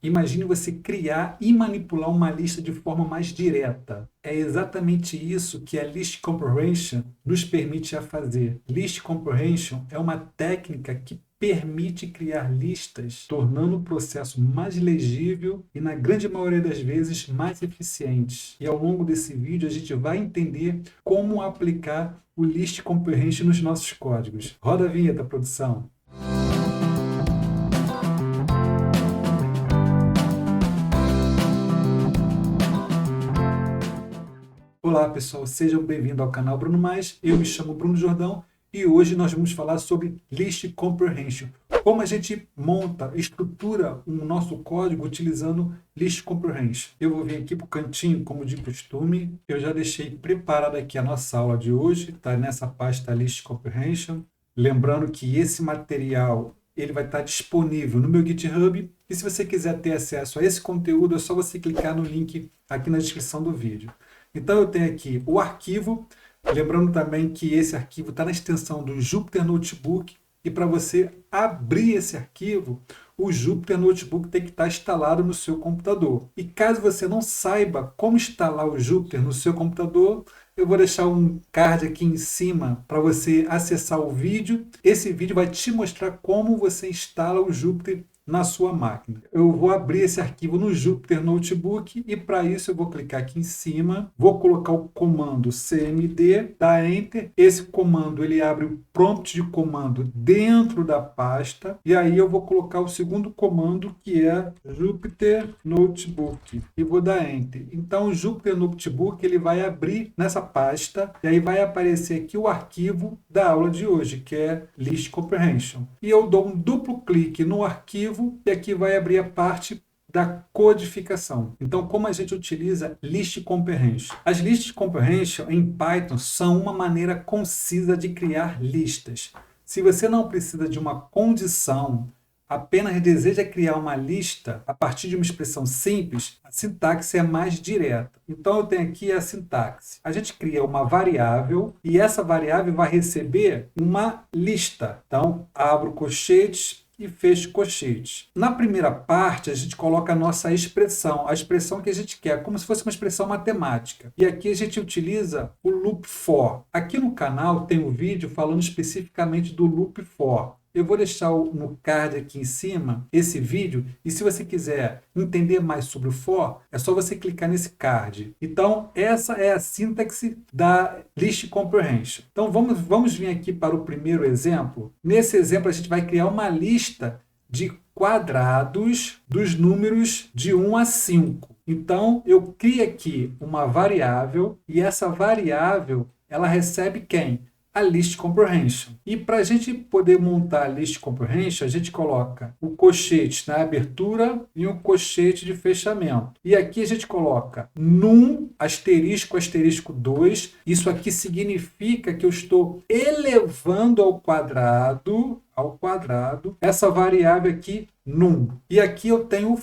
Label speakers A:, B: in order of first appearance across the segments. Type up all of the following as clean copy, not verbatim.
A: Imagine você criar e manipular uma lista de forma mais direta. É exatamente isso que a List Comprehension nos permite a fazer. List Comprehension é uma técnica que permite criar listas, tornando o processo mais legível e, na grande maioria das vezes, mais eficiente. E ao longo desse vídeo a gente vai entender como aplicar o List Comprehension nos nossos códigos. Roda a vinheta, produção. Olá pessoal, sejam bem-vindos ao canal Bruno Mais. Eu me chamo Bruno Jordão e hoje nós vamos falar sobre List Comprehension. Como a gente monta, estrutura o nosso código utilizando List Comprehension. Eu vou vir aqui para o cantinho, como de costume. Eu já deixei preparada aqui a nossa aula de hoje, está nessa pasta List Comprehension. Lembrando que esse material ele vai estar disponível no meu GitHub. E se você quiser ter acesso a esse conteúdo, é só você clicar no link aqui na descrição do vídeo. Então eu tenho aqui o arquivo, lembrando também que esse arquivo está na extensão do Jupyter Notebook e para você abrir esse arquivo, o Jupyter Notebook tem que estar instalado no seu computador. E caso você não saiba como instalar o Jupyter no seu computador, eu vou deixar um card aqui em cima para você acessar o vídeo. Esse vídeo vai te mostrar como você instala o Jupyter na sua máquina. Eu vou abrir esse arquivo no Jupyter Notebook e para isso eu vou clicar aqui em cima, vou colocar o comando cmd, dar Enter. Esse comando ele abre o prompt de comando dentro da pasta e aí eu vou colocar o segundo comando que é Jupyter Notebook e vou dar Enter. Então o Jupyter Notebook ele vai abrir nessa pasta e aí vai aparecer aqui o arquivo da aula de hoje, que é List Comprehension. E eu dou um duplo clique no arquivo e aqui vai abrir a parte da codificação. Então, como a gente utiliza List Comprehension? As List Comprehension em Python são uma maneira concisa de criar listas. Se você não precisa de uma condição, apenas deseja criar uma lista a partir de uma expressão simples, a sintaxe é mais direta. Então, eu tenho aqui a sintaxe. A gente cria uma variável e essa variável vai receber uma lista. Então, abro colchetes e fecho colchetes. Na primeira parte, a gente coloca a nossa expressão, a expressão que a gente quer, como se fosse uma expressão matemática. E aqui a gente utiliza o loop for. Aqui no canal tem um vídeo falando especificamente do loop for. Eu vou deixar no card aqui em cima esse vídeo e se você quiser entender mais sobre o for, é só você clicar nesse card. Então, essa é a sintaxe da List Comprehension. Então, vamos vir aqui para o primeiro exemplo. Nesse exemplo, a gente vai criar uma lista de quadrados dos números de 1 a 5. Então, eu crio aqui uma variável e essa variável ela recebe quem? A List Comprehension. E para a gente poder montar a List Comprehension, a gente coloca o colchete na abertura e um colchete de fechamento. E aqui a gente coloca num asterisco, asterisco 2. Isso aqui significa que eu estou elevando ao quadrado essa variável aqui num. E aqui eu tenho o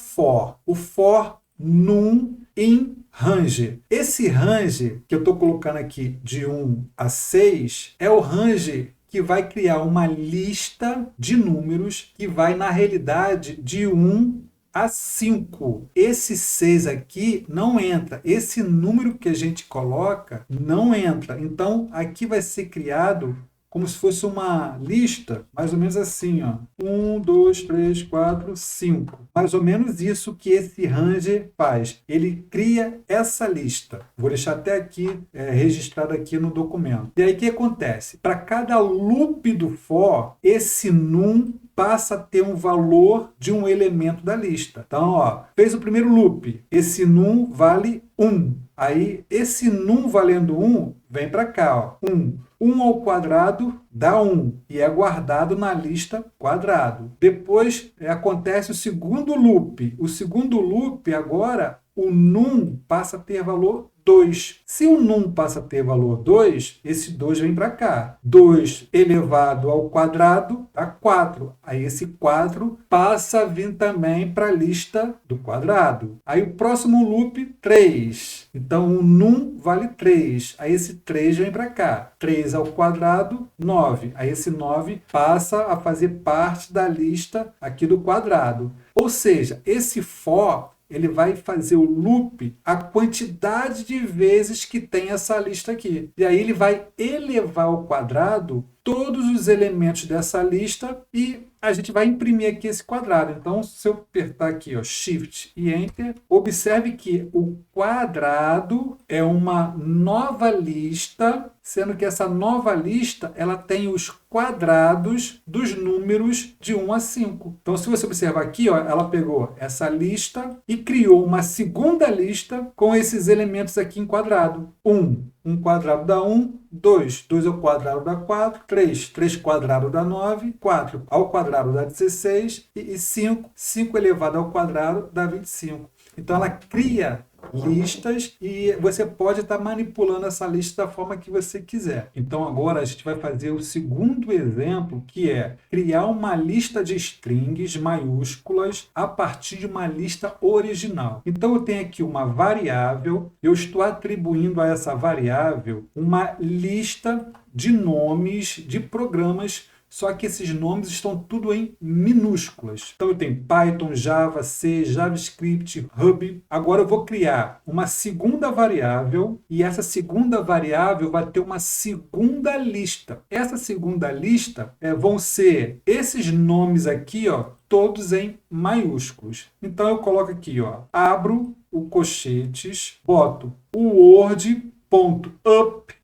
A: for num in range. Esse range que eu estou colocando aqui de 1 a 6 é o range que vai criar uma lista de números que vai, na realidade, de 1 a 5. Esse 6 aqui não entra. Esse número que a gente coloca não entra. Então, aqui vai ser criado como se fosse uma lista, mais ou menos assim, ó. 1, 2, 3, 4, 5. Mais ou menos isso que esse range faz. Ele cria essa lista. Vou deixar até aqui, registrado aqui no documento. E aí o que acontece? Para cada loop do for, esse num passa a ter um valor de um elemento da lista. Então, ó, fez o primeiro loop. Esse num vale 1. Aí, esse num valendo 1, vem para cá, ó. 1. 1 ao quadrado dá 1 e é guardado na lista quadrado. Depois acontece o segundo loop. O segundo loop, agora, o num passa a ter valor 2. Se o num passa a ter valor 2, esse 2 vem para cá. 2 elevado ao quadrado dá 4. Aí esse 4 passa a vir também para a lista do quadrado. Aí o próximo loop, 3. Então o num vale 3. Aí esse 3 vem para cá. 3 ao quadrado, 9. Aí esse 9 passa a fazer parte da lista aqui do quadrado. Ou seja, esse for ele vai fazer o loop a quantidade de vezes que tem essa lista aqui. E aí ele vai elevar ao quadrado todos os elementos dessa lista e a gente vai imprimir aqui esse quadrado. Então, se eu apertar aqui, ó, Shift e Enter, observe que o quadrado é uma nova lista, sendo que essa nova lista ela tem os quadrados dos números de 1 a 5. Então, se você observar aqui, ó, ela pegou essa lista e criou uma segunda lista com esses elementos aqui em quadrado. 1 quadrado dá 1, 2 ao quadrado dá 4, 3 quadrado dá 9, 4 ao quadrado dá 16 e 5 elevado ao quadrado dá 25. Então, ela cria listas e você pode estar manipulando essa lista da forma que você quiser. Então, agora a gente vai fazer o segundo exemplo, que é criar uma lista de strings maiúsculas a partir de uma lista original. Então, eu tenho aqui uma variável, eu estou atribuindo a essa variável uma lista de nomes de programas, só que esses nomes estão tudo em minúsculas. Então eu tenho Python, Java, C, JavaScript, Ruby. Agora eu vou criar uma segunda variável e essa segunda variável vai ter uma segunda lista. Essa segunda lista vão ser esses nomes aqui, ó, todos em maiúsculos. Então eu coloco aqui, ó, abro o colchetes, boto o Word.up,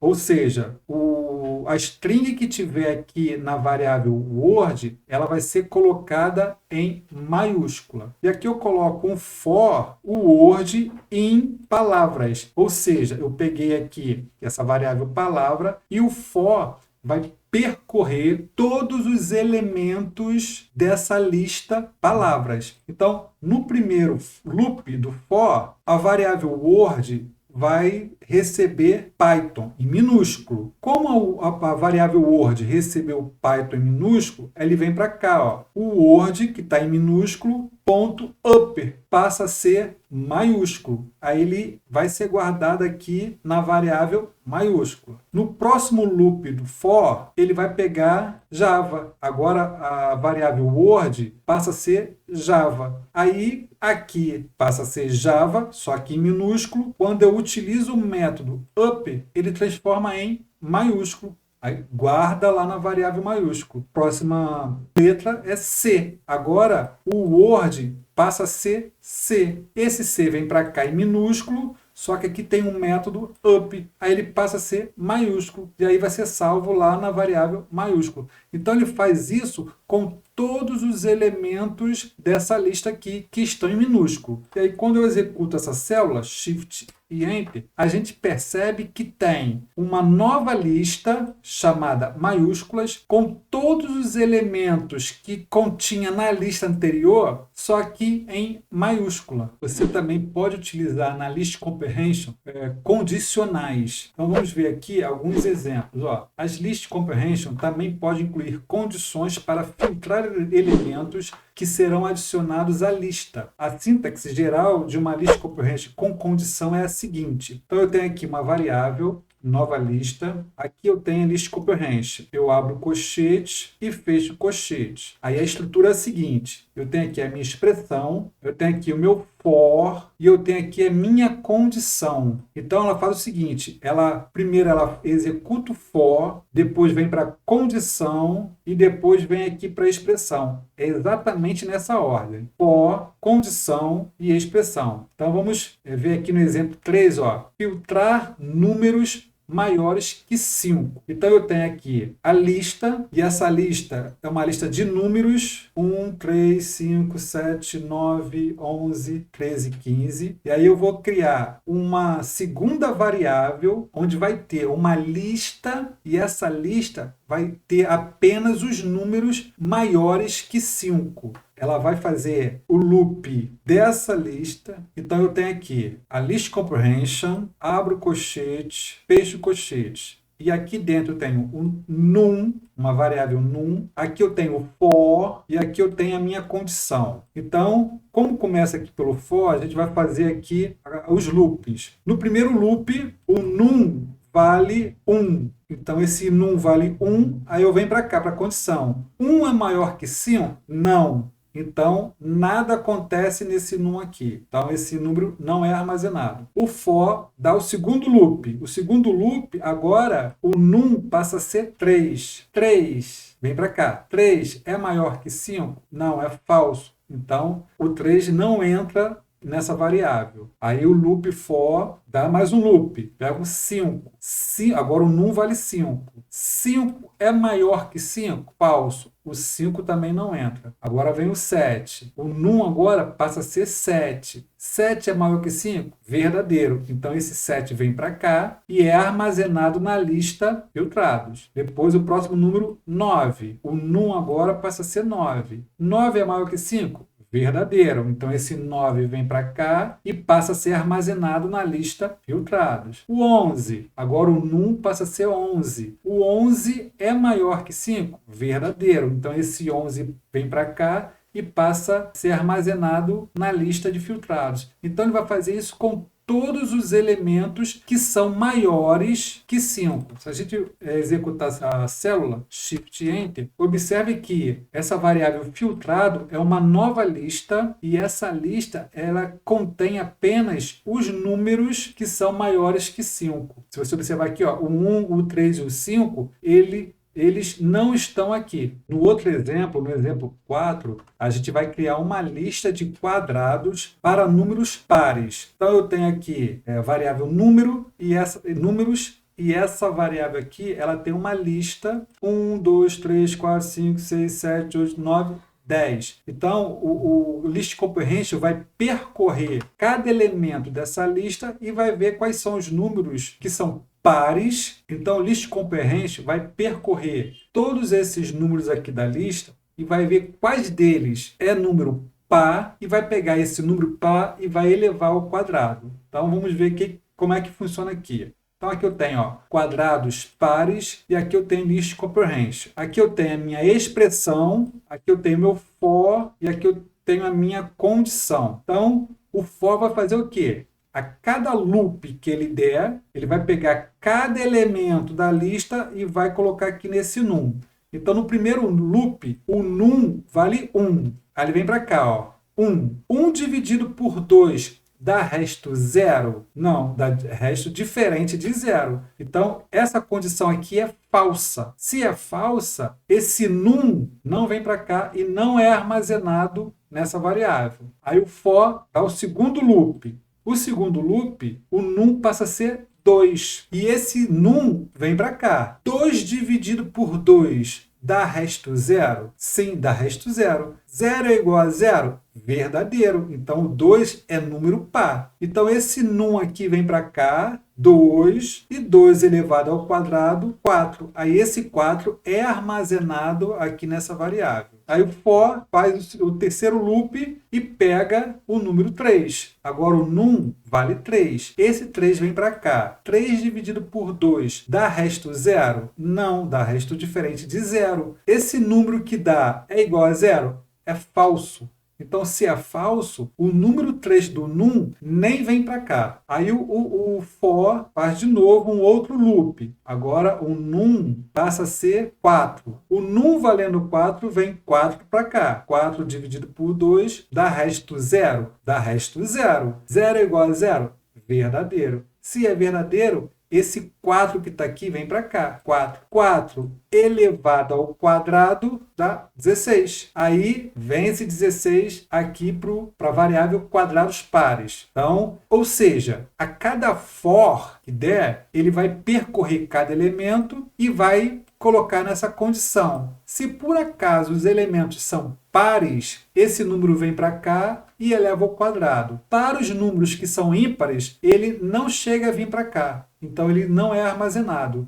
A: ou seja, a string que tiver aqui na variável Word, ela vai ser colocada em maiúscula. E aqui eu coloco um for o Word em palavras, ou seja, eu peguei aqui essa variável palavra e o for vai percorrer todos os elementos dessa lista palavras. Então, no primeiro loop do for, a variável Word vai receber Python em minúsculo. Como a variável Word recebeu Python em minúsculo, ele vem para cá, ó. O Word, que está em minúsculo, ponto upper, passa a ser maiúsculo. Aí ele vai ser guardado aqui na variável maiúscula. No próximo loop do for, ele vai pegar Java. Agora a variável Word passa a ser Java. Aí aqui passa a ser Java, só que em minúsculo. Quando eu utilizo o método up, ele transforma em maiúsculo. Aí guarda lá na variável maiúsculo. Próxima letra é C. Agora o Word passa a ser C. Esse C vem para cá em minúsculo, só que aqui tem um método up. Aí ele passa a ser maiúsculo. E aí vai ser salvo lá na variável maiúsculo. Então ele faz isso com todos os elementos dessa lista aqui que estão em minúsculo. E aí quando eu executo essa célula, Shift e Enter, a gente percebe que tem uma nova lista chamada maiúsculas com todos os elementos que continha na lista anterior, só que em maiúscula. Você também pode utilizar na List Comprehension condicionais. Então vamos ver aqui alguns exemplos. Ó, as List Comprehension também pode incluir condições para filtrar elementos que serão adicionados à lista. A sintaxe geral de uma List Comprehension com condição é a seguinte. Então eu tenho aqui uma variável, nova lista. Aqui eu tenho a List Comprehension. Eu abro o colchete e fecho o colchete. Aí a estrutura é a seguinte. Eu tenho aqui a minha expressão, eu tenho aqui o meu for e eu tenho aqui a minha condição. Então ela faz o seguinte, primeiro ela executa o for, depois vem para a condição e depois vem aqui para a expressão. É exatamente nessa ordem. For, condição e expressão. Então vamos ver aqui no exemplo 3, ó, filtrar números maiores que 5. Então eu tenho aqui a lista, e essa lista é uma lista de números 1, 3, 5, 7, 9, 11, 13, 15. E aí eu vou criar uma segunda variável, onde vai ter uma lista, e essa lista vai ter apenas os números maiores que 5. Ela vai fazer o loop dessa lista. Então eu tenho aqui a List Comprehension, abro o colchete, fecho o colchete. E aqui dentro eu tenho um num, uma variável num. Aqui eu tenho o for e aqui eu tenho a minha condição. Então, como começa aqui pelo for, a gente vai fazer aqui os loops. No primeiro loop, o num vale 1. Então, esse num vale 1, aí eu venho para cá, para a condição. 1 é maior que 5? Não. Então, nada acontece nesse num aqui. Então, esse número não é armazenado. O for dá o segundo loop. O segundo loop, agora, o num passa a ser 3. 3, vem para cá. 3 é maior que 5? Não, é falso. Então, o 3 não entra nessa variável. Aí o loop for dá mais um loop. Pega o 5. Agora o num vale 5. 5 é maior que 5? Falso. O 5 também não entra. Agora vem o 7. O num agora passa a ser 7. 7 é maior que 5? Verdadeiro. Então esse 7 vem para cá e é armazenado na lista filtrados. Depois o próximo número, 9. O num agora passa a ser 9. 9 é maior que 5? Verdadeiro. Então, esse 9 vem para cá e passa a ser armazenado na lista filtrados. O 11. Agora, o num passa a ser 11. O 11 é maior que 5? Verdadeiro. Então, esse 11 vem para cá e passa a ser armazenado na lista de filtrados. Então, ele vai fazer isso com todos os elementos que são maiores que 5. Se a gente executar a célula, Shift Enter, observe que essa variável filtrado é uma nova lista e essa lista ela contém apenas os números que são maiores que 5. Se você observar aqui, ó, o 1, o 3 e o 5, eles não estão aqui. No outro exemplo, no exemplo 4, a gente vai criar uma lista de quadrados para números pares. Então, eu tenho aqui a variável número e números, e essa variável aqui ela tem uma lista 1, 2, 3, 4, 5, 6, 7, 8, 9, 10. Então, o List Comprehension vai percorrer cada elemento dessa lista e vai ver quais são os números que são pares. Então, o List Comprehension vai percorrer todos esses números aqui da lista e vai ver quais deles é número par e vai pegar esse número par e vai elevar ao quadrado. Então, vamos ver como é que funciona aqui. Então, aqui eu tenho quadrados pares e aqui eu tenho List Comprehension. Aqui eu tenho a minha expressão, aqui eu tenho meu for e aqui eu tenho a minha condição. Então, o for vai fazer o quê? A cada loop que ele der, ele vai pegar cada elemento da lista e vai colocar aqui nesse num. Então, no primeiro loop, o num vale 1. Aí ele vem para cá, 1. 1 dividido por 2 dá resto 0? Não, dá resto diferente de 0. Então, essa condição aqui é falsa. Se é falsa, esse num não vem para cá e não é armazenado nessa variável. Aí o for dá o segundo loop. O segundo loop, o num passa a ser 2. E esse num vem para cá. 2 dividido por 2 dá resto 0? Sim, dá resto 0. 0 é igual a 0? Verdadeiro. Então, o 2 é número par. Então, esse num aqui vem para cá, 2, e 2 elevado ao quadrado, 4. Aí, esse 4 é armazenado aqui nessa variável. Aí, o for faz o terceiro loop e pega o número 3. Agora, o num vale 3. Esse 3 vem para cá. 3 dividido por 2 dá resto 0? Não, dá resto diferente de 0. Esse número que dá é igual a 0? É falso. Então, se é falso, o número 3 do num nem vem para cá. Aí o for faz de novo um outro loop. Agora o num passa a ser 4. O num valendo 4 vem 4 para cá. 4 dividido por 2 dá resto 0. Dá resto 0. 0 é igual a 0? Verdadeiro. Se é verdadeiro, esse 4 que está aqui vem para cá. 4. 4 elevado ao quadrado dá 16. Aí vem esse 16 aqui para a variável quadrados pares. Então, ou seja, a cada for que der, ele vai percorrer cada elemento e vai colocar nessa condição. Se por acaso os elementos são pares, esse número vem para cá e eleva ao quadrado. Para os números que são ímpares, ele não chega a vir para cá. Então, ele não é armazenado.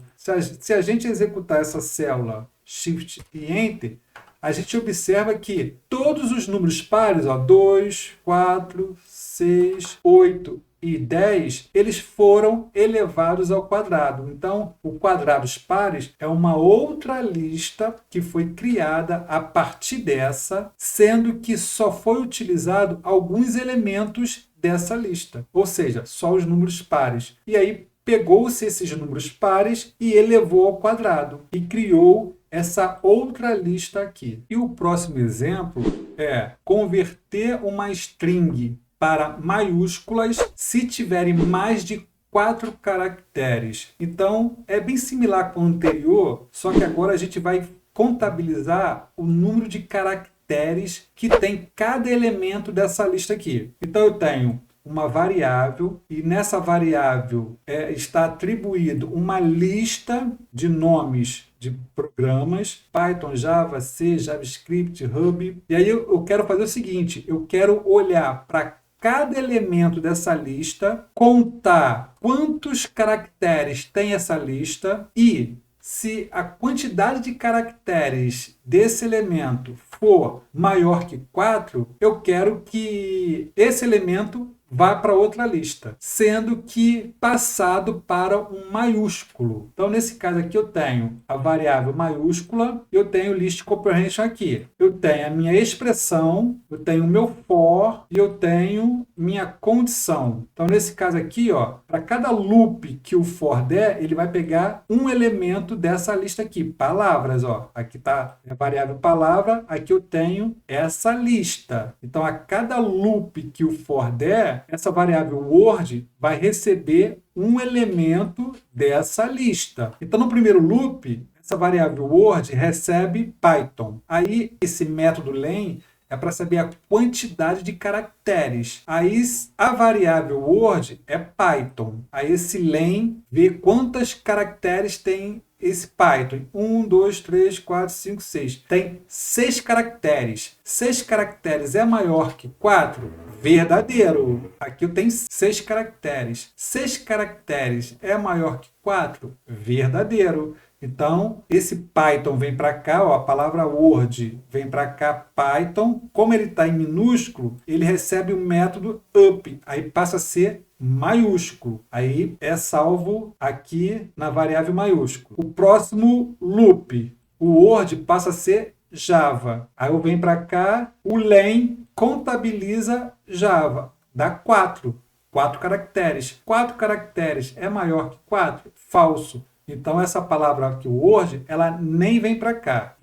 A: Se a gente executar essa célula Shift e Enter, a gente observa que todos os números pares, 2, 4, 6, 8 e 10, eles foram elevados ao quadrado. Então, o quadrados pares é uma outra lista que foi criada a partir dessa, sendo que só foi utilizado alguns elementos dessa lista, ou seja, só os números pares. E aí, pegou-se esses números pares e elevou ao quadrado e criou essa outra lista aqui. E o próximo exemplo é converter uma string para maiúsculas se tiverem mais de 4 caracteres. Então, é bem similar com o anterior, só que agora a gente vai contabilizar o número de caracteres que tem cada elemento dessa lista aqui. Então, eu tenho uma variável e nessa variável está atribuído uma lista de nomes de programas, Python, Java, C, JavaScript, Ruby. E aí eu quero fazer o seguinte, eu quero olhar para cada elemento dessa lista, contar quantos caracteres tem essa lista e se a quantidade de caracteres desse elemento for maior que 4, eu quero que esse elemento vá para outra lista, sendo que passado para um maiúsculo. Então, nesse caso aqui, eu tenho a variável maiúscula, eu tenho o list comprehension aqui. Eu tenho a minha expressão, eu tenho o meu for e eu tenho minha condição. Então, nesse caso aqui, para cada loop que o for der, ele vai pegar um elemento dessa lista aqui, palavras. Aqui está a variável palavra, aqui eu tenho essa lista. Então, a cada loop que o for der, essa variável word vai receber um elemento dessa lista. Então, no primeiro loop, essa variável word recebe Python. Aí, esse método len é para saber a quantidade de caracteres. Aí, a variável word é Python. Aí, esse len vê quantos caracteres tem esse Python. 1, 2, 3, 4, 5, 6. Tem 6 caracteres. 6 caracteres é maior que 4? Verdadeiro. Aqui eu tenho 6 caracteres. 6 caracteres é maior que 4? Verdadeiro. Então, esse Python vem para cá, a palavra Word vem para cá, Python. Como ele está em minúsculo, ele recebe o método up. Aí passa a ser maiúsculo. Aí é salvo aqui na variável maiúsculo. O próximo loop, o Word passa a ser Java. Aí eu venho para cá, o len contabiliza Java. Dá 4. 4 caracteres. 4 caracteres é maior que 4? Falso. Então, essa palavra aqui, o Word, ela nem vem para cá.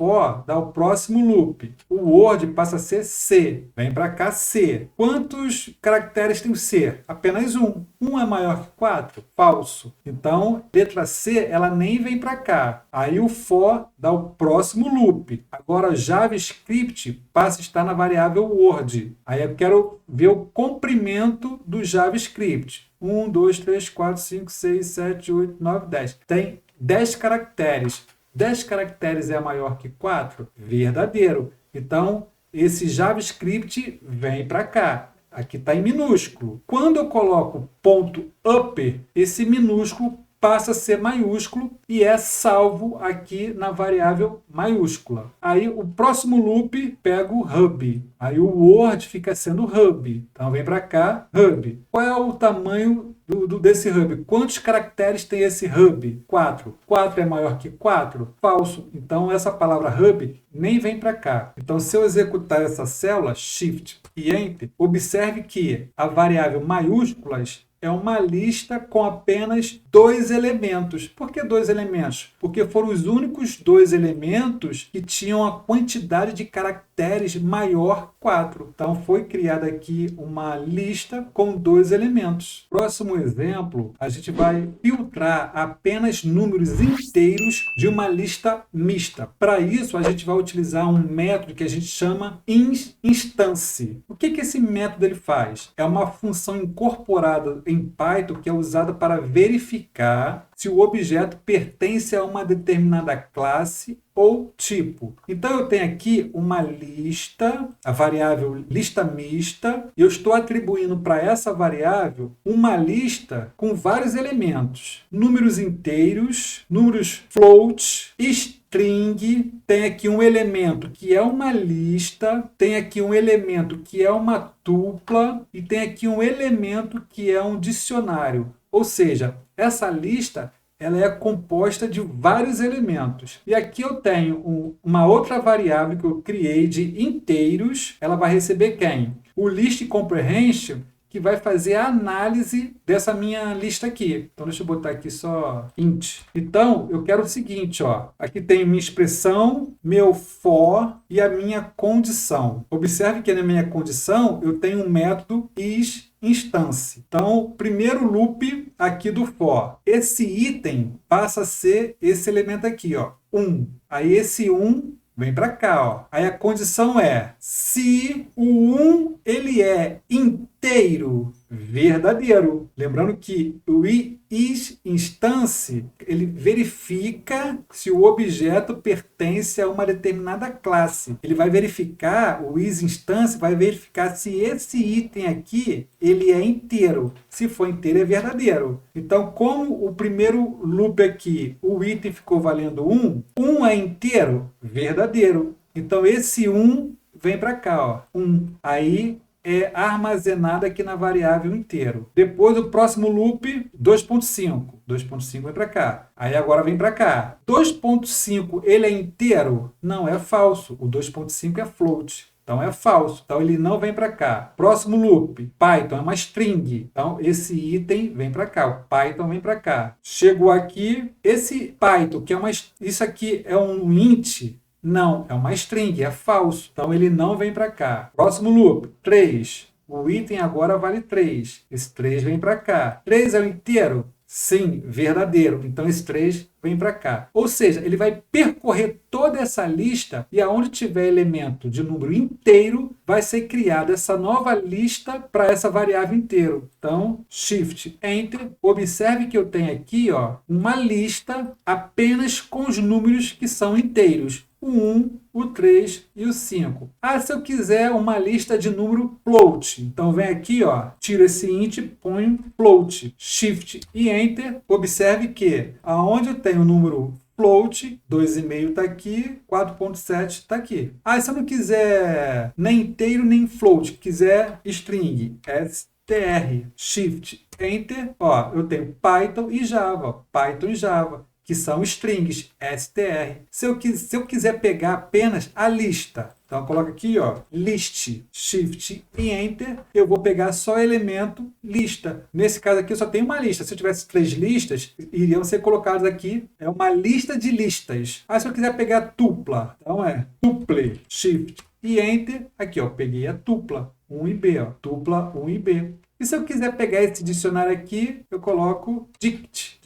A: Dá o próximo loop. O Word passa a ser C. Vem para cá, C. Quantos caracteres tem o C? Apenas 1. 1 é maior que 4? Falso. Então, letra C, ela nem vem para cá. Aí o for dá o próximo loop. Agora, JavaScript passa a estar na variável Word. Aí eu quero ver o comprimento do JavaScript. 1, 2, 3, 4, 5, 6, 7, 8, 9, 10. Tem 10 caracteres. 10 caracteres é maior que 4? Verdadeiro. Então, esse JavaScript vem para cá. Aqui está em minúsculo. Quando eu coloco ponto upper, esse minúsculo passa a ser maiúsculo e é salvo aqui na variável maiúscula. Aí o próximo loop pega o hub. Aí o Word fica sendo hub. Então vem para cá, hub. Qual é o tamanho desse hub? Quantos caracteres tem esse hub? 4. 4 é maior que 4? Falso. Então essa palavra hub nem vem para cá. Então se eu executar essa célula, Shift e Enter, observe que a variável maiúsculas é uma lista com apenas 2 elementos. Por que 2 elementos? Porque foram os únicos 2 elementos que tinham a quantidade de caracteres maior 4. Então, foi criada aqui uma lista com 2 elementos. Próximo exemplo, a gente vai filtrar apenas números inteiros de uma lista mista. Para isso, a gente vai utilizar um método que a gente chama instance. O que esse método ele faz? É uma função incorporada em Python que é usada para verificar se o objeto pertence a uma determinada classe ou tipo. Então, eu tenho aqui uma lista, a variável lista mista, e eu estou atribuindo para essa variável uma lista com vários elementos. Números inteiros, números float, string, tem aqui um elemento que é uma lista, tem aqui um elemento que é uma tupla e tem aqui um elemento que é um dicionário. Ou seja, essa lista ela é composta de vários elementos. E aqui eu tenho uma outra variável que eu criei de inteiros. Ela vai receber quem? O list comprehension, que vai fazer a análise dessa minha lista aqui. Então, deixa eu botar aqui só int. Então, eu quero o seguinte, ó. Aqui tem minha expressão, meu for e a minha condição. Observe que na minha condição eu tenho um método isInstance. Então, primeiro loop aqui do for. Esse item passa a ser esse elemento aqui, ó, 1. Aí esse 1 vem para cá, ó. Aí a condição é se o 1 ele é inteiro, verdadeiro. Lembrando que o isInstance ele verifica se o objeto pertence a uma determinada classe. Ele vai verificar, o isInstance vai verificar se esse item aqui ele é inteiro. Se for inteiro, é verdadeiro. Então, como o primeiro loop aqui, o item ficou valendo 1, 1 é inteiro, verdadeiro. Então, esse 1 vem para cá, ó, 1. Aí é armazenado aqui na variável inteiro. Depois, o próximo loop, 2.5. 2.5 vem para cá. Aí agora vem para cá. 2.5, ele é inteiro? Não, é falso. O 2.5 é float. Então, é falso. Então, ele não vem para cá. Próximo loop, Python, é uma string. Então, esse item vem para cá. O Python vem para cá. Chegou aqui, esse Python, que é isso aqui é um int, não, é uma string, é falso. Então, ele não vem para cá. Próximo loop, 3. O item agora vale 3. Esse 3 vem para cá. 3 é o inteiro? Sim, verdadeiro. Então, esse 3 vem para cá. Ou seja, ele vai percorrer toda essa lista e aonde tiver elemento de número inteiro, vai ser criada essa nova lista para essa variável inteiro. Então, Shift, Enter. Observe que eu tenho aqui, ó, uma lista apenas com os números que são inteiros. O 1, o 3 e o 5. Ah, se eu quiser uma lista de número float, então vem aqui, ó, tira esse int, põe float, Shift e Enter. Observe que aonde eu tenho o número float, 2,5 está aqui, 4.7 está aqui. Ah, se eu não quiser nem inteiro nem float, quiser string, str, Shift, Enter, ó, eu tenho Python e Java, Python e Java, que são strings, str. Se eu quiser pegar apenas a lista, então eu coloco aqui, ó, list, shift e enter, eu vou pegar só elemento lista. Nesse caso aqui eu só tenho uma lista. Se eu tivesse 3 listas, iriam ser colocadas aqui, é uma lista de listas. Aí se eu quiser pegar tupla, então é tuple, shift e enter, aqui ó, peguei a tupla, 1 e b, ó, tupla 1 e b. E se eu quiser pegar esse dicionário aqui, eu coloco dict,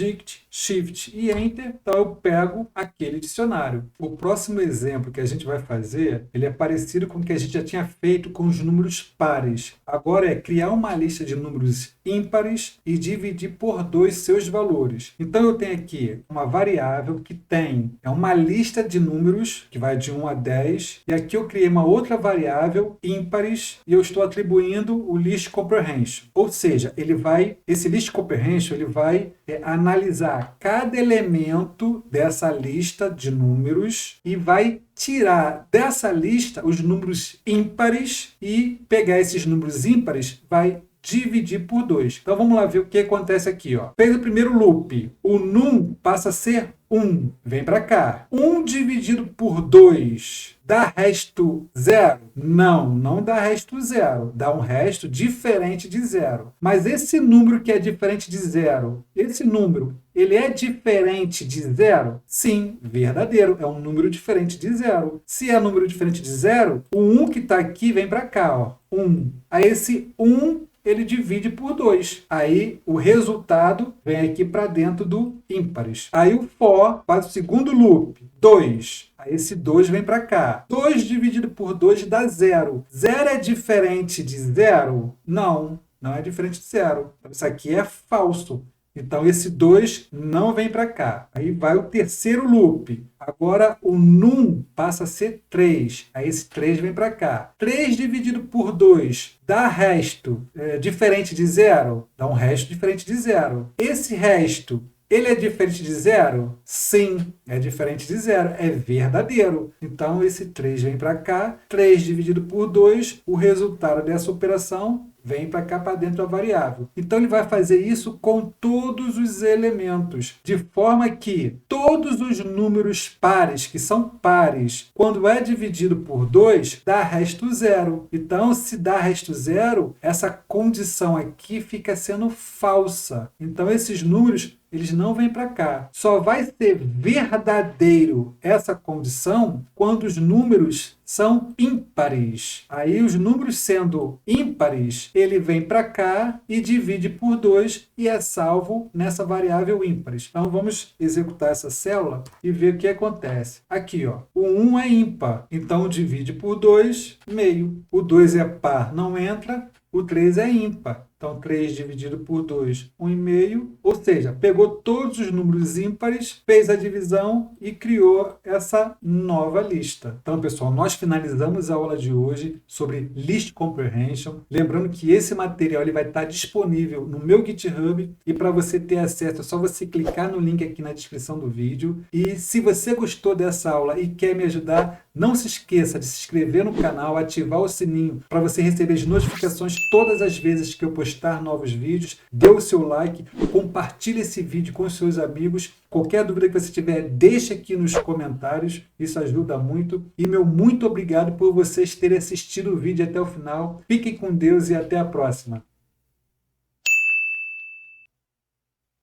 A: shift e enter, então eu pego aquele dicionário. O próximo exemplo que a gente vai fazer, ele é parecido com o que a gente já tinha feito com os números pares. Agora é criar uma lista de números ímpares e dividir por 2 seus valores. Então eu tenho aqui uma variável que tem uma lista de números que vai de 1 a 10, e aqui eu criei uma outra variável ímpares e eu estou atribuindo o list comprehension. Ou seja, esse list comprehension ele vai analisar cada elemento dessa lista de números e vai tirar dessa lista os números ímpares e pegar esses números ímpares, vai dividir por 2. Então vamos lá ver o que acontece aqui, ó. Fez o primeiro loop, o num passa a ser 1, vem para cá. 1 dividido por 2 dá resto 0? Não, não dá resto 0. Dá um resto diferente de 0. Mas esse número que é diferente de 0, esse número, ele é diferente de 0? Sim, verdadeiro. É um número diferente de 0. Se é número diferente de 0, o 1 que está aqui vem para cá, ó. 1. Aí esse 1 ele divide por 2. Aí o resultado vem aqui para dentro do ímpares. Aí o for faz o segundo loop, 2. Aí esse 2 vem para cá. 2 dividido por 2 dá 0. 0 é diferente de 0? Não, não é diferente de 0. Então, isso aqui é falso. Então, esse 2 não vem para cá. Aí vai o terceiro loop. Agora, o num passa a ser 3. Aí, esse 3 vem para cá. 3 dividido por 2 dá resto diferente de 0? Dá um resto diferente de 0. Esse resto, ele é diferente de 0? Sim, é diferente de 0. É verdadeiro. Então, esse 3 vem para cá. 3 dividido por 2, o resultado dessa operação vem para cá para dentro da variável. Então ele vai fazer isso com todos os elementos, de forma que todos os números pares, que são pares, quando é dividido por 2, dá resto zero. Então, se dá resto zero, essa condição aqui fica sendo falsa. Então, esses números eles não vêm para cá. Só vai ser verdadeiro essa condição quando os números são ímpares. Aí os números sendo ímpares, ele vem para cá e divide por 2 e é salvo nessa variável ímpares. Então vamos executar essa célula e ver o que acontece. Aqui, ó, o 1 é ímpar, então divide por 2, meio. O 2 é par, não entra. O 3 é ímpar. Então, 3 dividido por 2, 1,5. Ou seja, pegou todos os números ímpares, fez a divisão e criou essa nova lista. Então, pessoal, nós finalizamos a aula de hoje sobre List Comprehension. Lembrando que esse material ele vai estar disponível no meu GitHub. E para você ter acesso, é só você clicar no link aqui na descrição do vídeo. E se você gostou dessa aula e quer me ajudar, não se esqueça de se inscrever no canal, ativar o sininho para você receber as notificações todas as vezes que eu postar novos vídeos. Dê o seu like, compartilhe esse vídeo com os seus amigos. Qualquer dúvida que você tiver, deixe aqui nos comentários. Isso ajuda muito. E meu muito obrigado por vocês terem assistido o vídeo até o final. Fiquem com Deus e até a próxima.